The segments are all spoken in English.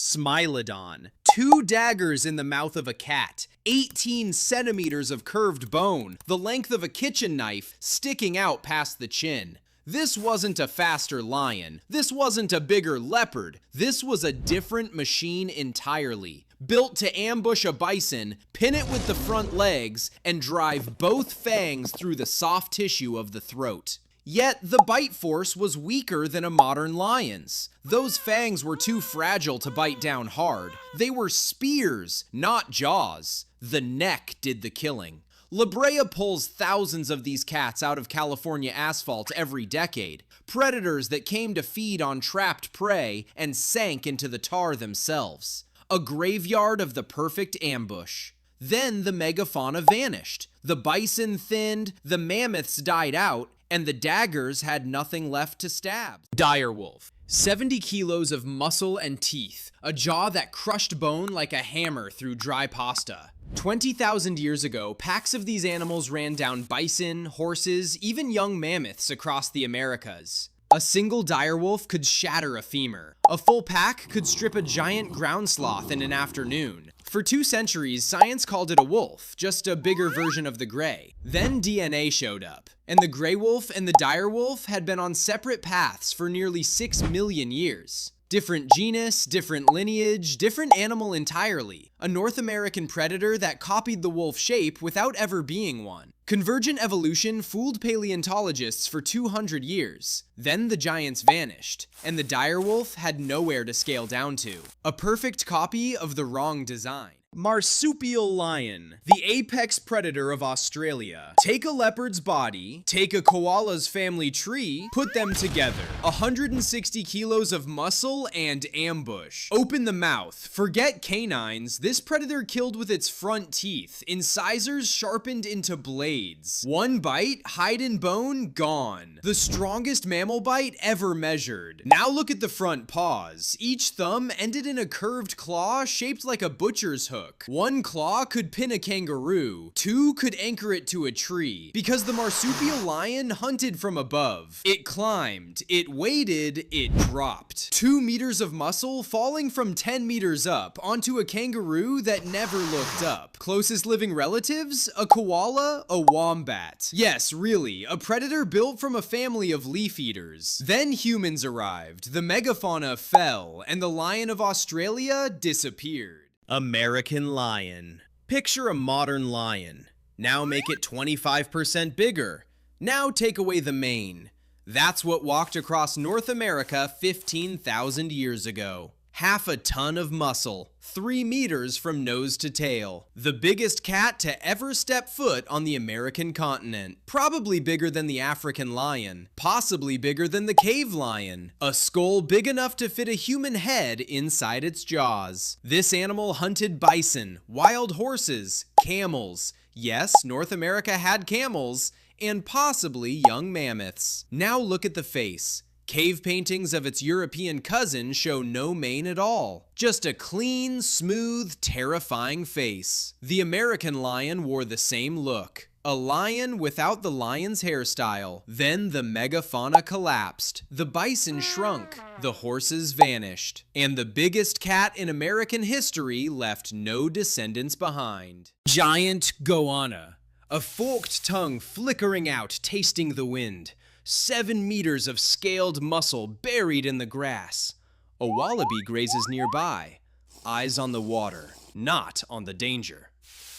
Smilodon. 2 daggers in the mouth of a cat. 18 centimeters of curved bone, the length of a kitchen knife, sticking out past the chin. This wasn't a faster lion. This wasn't a bigger leopard. This was a different machine entirely. Built to ambush a bison, pin it with the front legs, and drive both fangs through the soft tissue of the throat. Yet, the bite force was weaker than a modern lion's. Those fangs were too fragile to bite down hard. They were spears, not jaws. The neck did the killing. La Brea pulls thousands of these cats out of California asphalt every decade. Predators that came to feed on trapped prey and sank into the tar themselves. A graveyard of the perfect ambush. Then the megafauna vanished. The bison thinned, the mammoths died out, and the daggers had nothing left to stab. Direwolf. 70 kilos of muscle and teeth, a jaw that crushed bone like a hammer through dry pasta. 20,000 years ago, packs of these animals ran down bison, horses, even young mammoths across the Americas. A single direwolf could shatter a femur. A full pack could strip a giant ground sloth in an afternoon. For 2 centuries, science called it a wolf, just a bigger version of the gray. Then DNA showed up, and the gray wolf and the direwolf had been on separate paths for nearly 6 million years. Different genus, different lineage, different animal entirely. A North American predator that copied the wolf shape without ever being one. Convergent evolution fooled paleontologists for 200 years. Then the giants vanished, and the direwolf had nowhere to scale down to. A perfect copy of the wrong design. Marsupial lion, the apex predator of Australia. Take a leopard's body, take a koala's family tree, put them together. 160 kilos of muscle and ambush. Open the mouth. Forget canines. This predator killed with its front teeth, incisors sharpened into blades. One bite, hide and bone, gone. The strongest mammal bite ever measured. Now look at the front paws. Each thumb ended in a curved claw shaped like a butcher's hook. One claw could pin a kangaroo, 2 could anchor it to a tree. Because the marsupial lion hunted from above. It climbed, it waited, it dropped. 2 meters of muscle falling from 10 meters up onto a kangaroo that never looked up. Closest living relatives? A koala, a wombat. Yes, really, a predator built from a family of leaf eaters. Then humans arrived, the megafauna fell, and the lion of Australia disappeared. American lion. Picture a modern lion. Now make it 25% bigger. Now take away the mane. That's what walked across North America 15,000 years ago. Half a ton of muscle, 3 meters from nose to tail. The biggest cat to ever step foot on the American continent. Probably bigger than the African lion. Possibly bigger than the cave lion. A skull big enough to fit a human head inside its jaws. This animal hunted bison, wild horses, camels. Yes, North America had camels, and possibly young mammoths. Now look at the face. Cave paintings of its European cousin show no mane at all. Just a clean, smooth, terrifying face. The American lion wore the same look. A lion without the lion's hairstyle. Then the megafauna collapsed. The bison shrunk. The horses vanished. And the biggest cat in American history left no descendants behind. Giant Goanna. A forked tongue flickering out, tasting the wind. 7 meters of scaled muscle buried in the grass. A wallaby grazes nearby. Eyes on the water, not on the danger.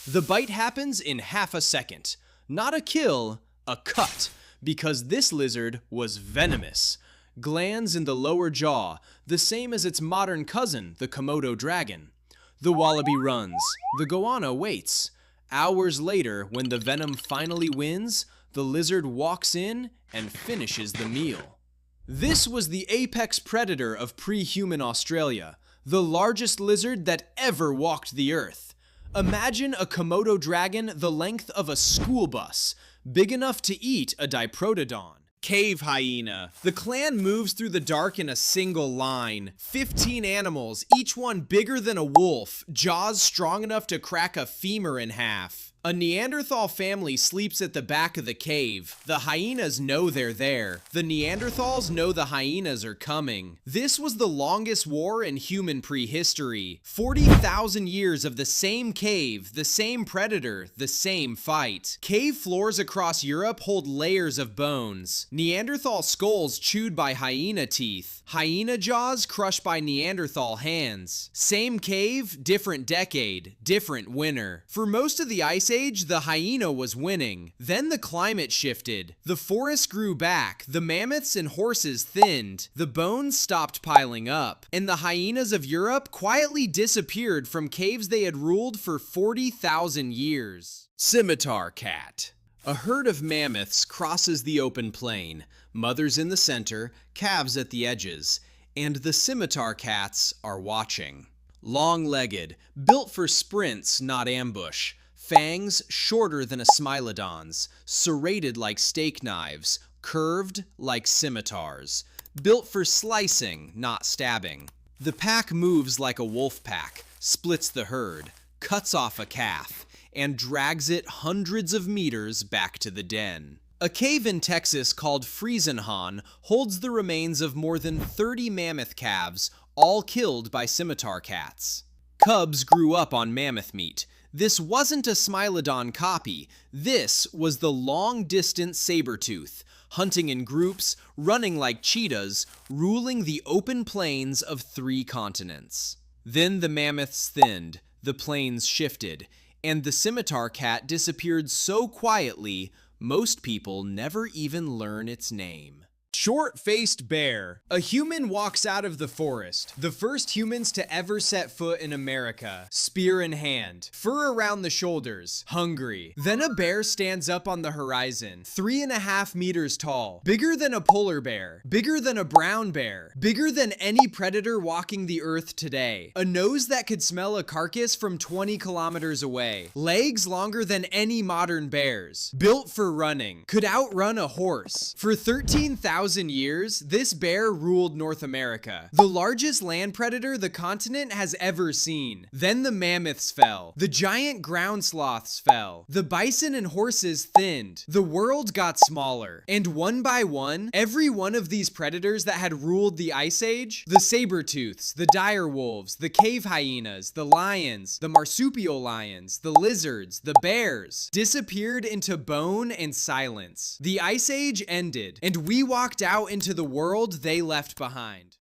The bite happens in half a second. Not a kill, a cut, because this lizard was venomous. Glands in the lower jaw, the same as its modern cousin, the Komodo dragon. The wallaby runs. The goanna waits. Hours later, when the venom finally wins, the lizard walks in and finishes the meal. This was the apex predator of pre-human Australia, the largest lizard that ever walked the earth. Imagine a Komodo dragon the length of a school bus, big enough to eat a diprotodon. Cave hyena. The clan moves through the dark in a single line. 15 animals, each one bigger than a wolf, jaws strong enough to crack a femur in half. A Neanderthal family sleeps at the back of the cave. The hyenas know they're there. The Neanderthals know the hyenas are coming. This was the longest war in human prehistory. 40,000 years of the same cave, the same predator, the same fight. Cave floors across Europe hold layers of bones. Neanderthal skulls chewed by hyena teeth. Hyena jaws crushed by Neanderthal hands. Same cave, different decade, different winner. For most of the Ice Age, the hyena was winning. Then the climate shifted. The forests grew back, the mammoths and horses thinned, the bones stopped piling up, and the hyenas of Europe quietly disappeared from caves they had ruled for 40,000 years. Scimitar Cat. A herd of mammoths crosses the open plain, mothers in the center, calves at the edges, and the scimitar cats are watching. Long-legged, built for sprints, not ambush. Fangs shorter than a Smilodon's, serrated like steak knives, curved like scimitars. Built for slicing, not stabbing. The pack moves like a wolf pack, splits the herd, cuts off a calf, and drags it hundreds of meters back to the den. A cave in Texas called Friesenhahn holds the remains of more than 30 mammoth calves, all killed by scimitar cats. Cubs grew up on mammoth meat. This wasn't a Smilodon copy. This was the long-distance saber-tooth, hunting in groups, running like cheetahs, ruling the open plains of 3 continents. Then the mammoths thinned, the plains shifted, and the scimitar cat disappeared so quietly, most people never even learn its name. Short-faced bear. A human walks out of the forest. The first humans to ever set foot in America. Spear in hand. Fur around the shoulders. Hungry. Then a bear stands up on the horizon. 3.5 meters tall. Bigger than a polar bear. Bigger than a brown bear. Bigger than any predator walking the earth today. A nose that could smell a carcass from 20 kilometers away. Legs longer than any modern bears. Built for running. Could outrun a horse. For 13,000 years, this bear ruled North America, the largest land predator the continent has ever seen. Then the mammoths fell. The giant ground sloths fell. The bison and horses thinned. The world got smaller. And one by one, every one of these predators that had ruled the Ice Age, the saber-tooths, the dire wolves, the cave hyenas, the lions, the marsupial lions, the lizards, the bears, disappeared into bone and silence. The Ice Age ended, and we walked out into the world they left behind.